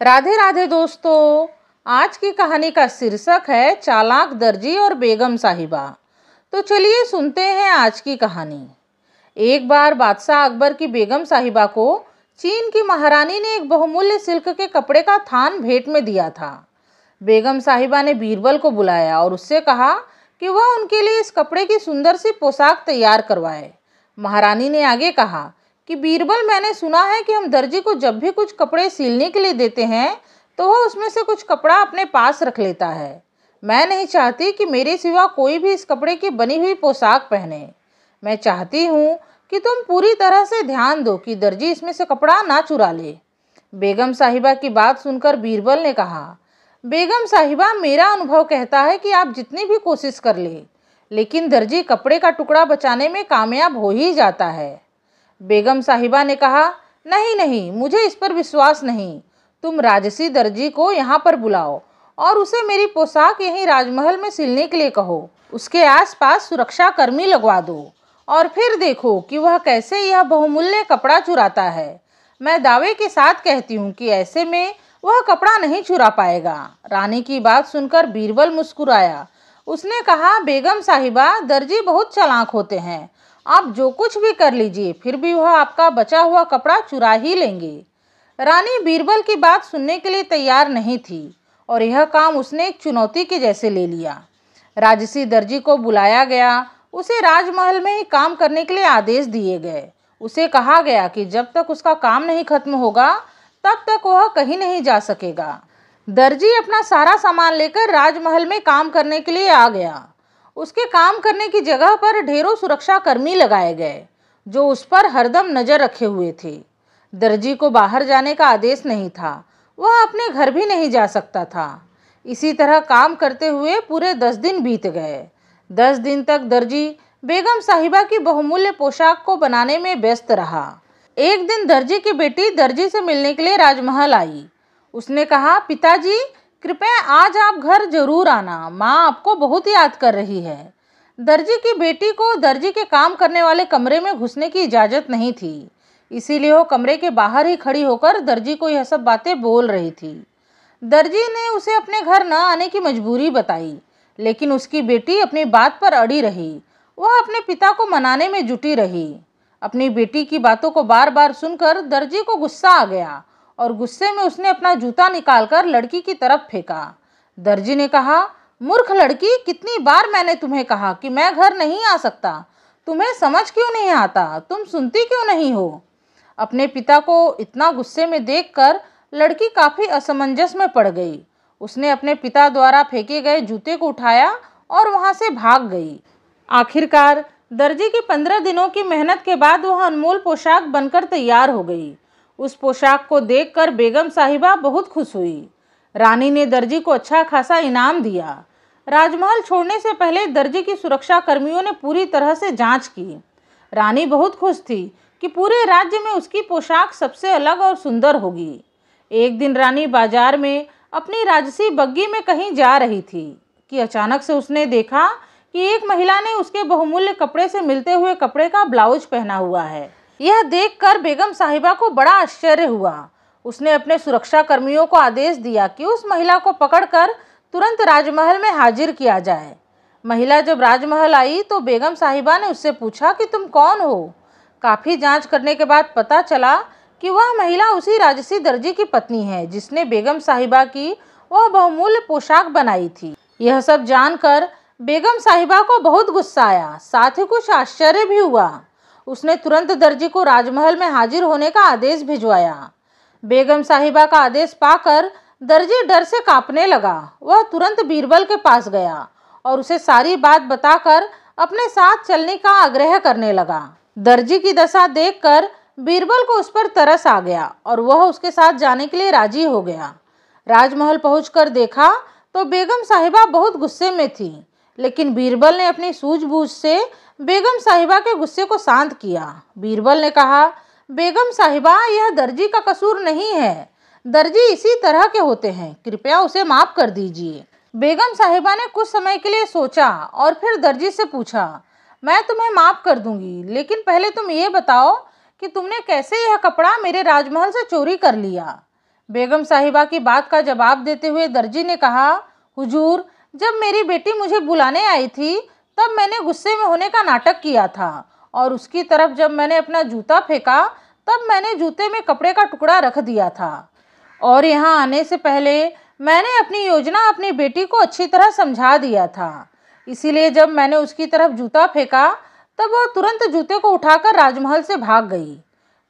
राधे राधे दोस्तों। आज की कहानी का शीर्षक है चालाक दर्जी और बेगम साहिबा। तो चलिए सुनते हैं आज की कहानी। एक बार बादशाह अकबर की बेगम साहिबा को चीन की महारानी ने एक बहुमूल्य सिल्क के कपड़े का थान भेंट में दिया था। बेगम साहिबा ने बीरबल को बुलाया और उससे कहा कि वह उनके लिए इस कपड़े की सुंदर सी पोशाक तैयार करवाए। महारानी ने आगे कहा कि बीरबल, मैंने सुना है कि हम दर्जी को जब भी कुछ कपड़े सिलने के लिए देते हैं तो वह उसमें से कुछ कपड़ा अपने पास रख लेता है। मैं नहीं चाहती कि मेरे सिवा कोई भी इस कपड़े की बनी हुई पोशाक पहने। मैं चाहती हूँ कि तुम पूरी तरह से ध्यान दो कि दर्जी इसमें से कपड़ा ना चुरा ले। बेगम साहिबा की बात सुनकर बीरबल ने कहा, बेगम साहिबा, मेरा अनुभव कहता है कि आप जितनी भी कोशिश कर ले, लेकिन दर्जी कपड़े का टुकड़ा बचाने में कामयाब हो ही जाता है। बेगम साहिबा ने कहा, नहीं नहीं, मुझे इस पर विश्वास नहीं। तुम राजसी दर्जी को यहाँ पर बुलाओ और उसे मेरी पोशाक यहीं राजमहल में सिलने के लिए कहो। उसके आसपास सुरक्षा कर्मी लगवा दो और फिर देखो कि वह कैसे यह बहुमूल्य कपड़ा चुराता है। मैं दावे के साथ कहती हूँ कि ऐसे में वह कपड़ा नहीं चुरा पाएगा। रानी की बात सुनकर बीरबल मुस्कुराया। उसने कहा, बेगम साहिबा, दर्जी बहुत चालाक होते हैं। आप जो कुछ भी कर लीजिए, फिर भी वह आपका बचा हुआ कपड़ा चुरा ही लेंगे। रानी बीरबल की बात सुनने के लिए तैयार नहीं थी और यह काम उसने एक चुनौती के जैसे ले लिया। राजसी दर्जी को बुलाया गया। उसे राजमहल में ही काम करने के लिए आदेश दिए गए। उसे कहा गया कि जब तक उसका काम नहीं खत्म होगा तब तक वह कहीं नहीं जा सकेगा। दर्जी अपना सारा सामान लेकर राजमहल में काम करने के लिए आ गया। उसके काम करने की जगह पर ढेरों सुरक्षा कर्मी लगाए गए जो उस पर हरदम नजर रखे हुए थे। दर्जी को बाहर जाने का आदेश नहीं था। वह अपने घर भी नहीं जा सकता था। इसी तरह काम करते हुए पूरे 10 दिन बीत गए। 10 दिन तक दर्जी बेगम साहिबा की बहुमूल्य पोशाक को बनाने में व्यस्त रहा। एक दिन दर्जी की बेटी दर्जी से मिलने के लिए राजमहल आई। उसने कहा, पिताजी, कृपया आज आप घर जरूर आना। माँ आपको बहुत याद कर रही है। दर्जी की बेटी को दर्जी के काम करने वाले कमरे में घुसने की इजाज़त नहीं थी, इसीलिए वो कमरे के बाहर ही खड़ी होकर दर्जी को यह सब बातें बोल रही थी। दर्जी ने उसे अपने घर न आने की मजबूरी बताई, लेकिन उसकी बेटी अपनी बात पर अड़ी रही। वह अपने पिता को मनाने में जुटी रही। अपनी बेटी की बातों को बार बार सुनकर दर्जी को गुस्सा आ गया और गुस्से में उसने अपना जूता निकालकर लड़की की तरफ फेंका। दर्जी ने कहा, मूर्ख लड़की, कितनी बार मैंने तुम्हें कहा कि मैं घर नहीं आ सकता। तुम्हें समझ क्यों नहीं आता? तुम सुनती क्यों नहीं हो? अपने पिता को इतना गुस्से में देखकर लड़की काफी असमंजस में पड़ गई। उसने अपने पिता द्वारा फेंके गए जूते को उठाया और वहां से भाग गई। आखिरकार दर्जी की 15 दिनों की मेहनत के बाद वह अनमोल पोशाक बनकर तैयार हो गई। उस पोशाक को देखकर बेगम साहिबा बहुत खुश हुई। रानी ने दर्जी को अच्छा खासा इनाम दिया। राजमहल छोड़ने से पहले दर्जी की सुरक्षा कर्मियों ने पूरी तरह से जांच की। रानी बहुत खुश थी कि पूरे राज्य में उसकी पोशाक सबसे अलग और सुंदर होगी। एक दिन रानी बाजार में अपनी राजसी बग्गी में कहीं जा रही थी कि अचानक से उसने देखा कि एक महिला ने उसके बहुमूल्य कपड़े से मिलते हुए कपड़े का ब्लाउज पहना हुआ है। यह देखकर बेगम साहिबा को बड़ा आश्चर्य हुआ। उसने अपने सुरक्षा कर्मियों को आदेश दिया कि उस महिला को पकड़कर तुरंत राजमहल में हाजिर किया जाए। महिला जब राजमहल आई तो बेगम साहिबा ने उससे पूछा कि तुम कौन हो? काफ़ी जांच करने के बाद पता चला कि वह महिला उसी राजसी दर्जी की पत्नी है जिसने बेगम साहिबा की वह बहुमूल्य पोशाक बनाई थी। यह सब जानकर बेगम साहिबा को बहुत गुस्सा आया, साथ ही कुछ आश्चर्य भी हुआ। उसने तुरंत दर्जी को राजमहल में हाजिर होने का आदेश भिजवाया। बेगम साहिबा का आदेश पाकर दर्जी डर से कांपने लगा। वह तुरंत बीरबल के पास गया और उसे सारी बात बताकर अपने साथ चलने का आग्रह करने लगा। दर्जी की दशा देखकर बीरबल को उस पर तरस आ गया और वह उसके साथ जाने के लिए राजी हो गया। राजमहल पहुंचकर देखा तो बेगम साहिबा बहुत गुस्से में थी, लेकिन बीरबल ने अपनी सूझबूझ से बेगम साहिबा के गुस्से को शांत किया। बीरबल ने कहा, बेगम साहिबा, यह दर्जी का कसूर नहीं है। दर्जी इसी तरह के होते हैं, कृपया उसे माफ कर दीजिए। बेगम साहिबा ने कुछ समय के लिए सोचा और फिर दर्जी से पूछा, मैं तुम्हें माफ कर दूंगी, लेकिन पहले तुम ये बताओ कि तुमने कैसे यह कपड़ा मेरे राजमहल से चोरी कर लिया। बेगम साहिबा की बात का जवाब देते हुए दर्जी ने कहा, हुजूर, जब मेरी बेटी मुझे बुलाने आई थी तब मैंने गुस्से में होने का नाटक किया था और उसकी तरफ जब मैंने अपना जूता फेंका तब मैंने जूते में कपड़े का टुकड़ा रख दिया था और यहाँ आने से पहले मैंने अपनी योजना अपनी बेटी को अच्छी तरह समझा दिया था। इसीलिए जब मैंने उसकी तरफ जूता फेंका तब वो तुरंत जूते को उठाकर राजमहल से भाग गई।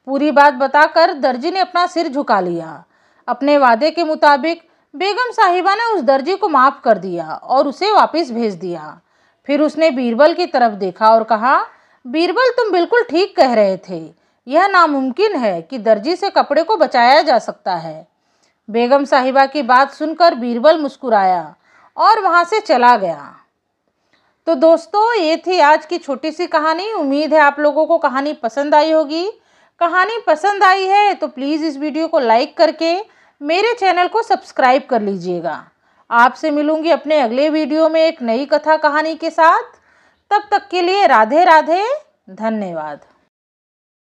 पूरी बात बताकर दर्जी ने अपना सिर झुका लिया। अपने वादे के मुताबिक बेगम साहिबा ने उस दर्जी को माफ़ कर दिया और उसे वापस भेज दिया। फिर उसने बीरबल की तरफ देखा और कहा, बीरबल, तुम बिल्कुल ठीक कह रहे थे। यह नामुमकिन है कि दर्जी से कपड़े को बचाया जा सकता है। बेगम साहिबा की बात सुनकर बीरबल मुस्कुराया और वहाँ से चला गया। तो दोस्तों, ये थी आज की छोटी सी कहानी। उम्मीद है आप लोगों को कहानी पसंद आई होगी। कहानी पसंद आई है तो प्लीज़ इस वीडियो को लाइक करके मेरे चैनल को सब्सक्राइब कर लीजिएगा। आपसे मिलूंगी अपने अगले वीडियो में एक नई कथा कहानी के साथ। तब तक के लिए राधे राधे, धन्यवाद।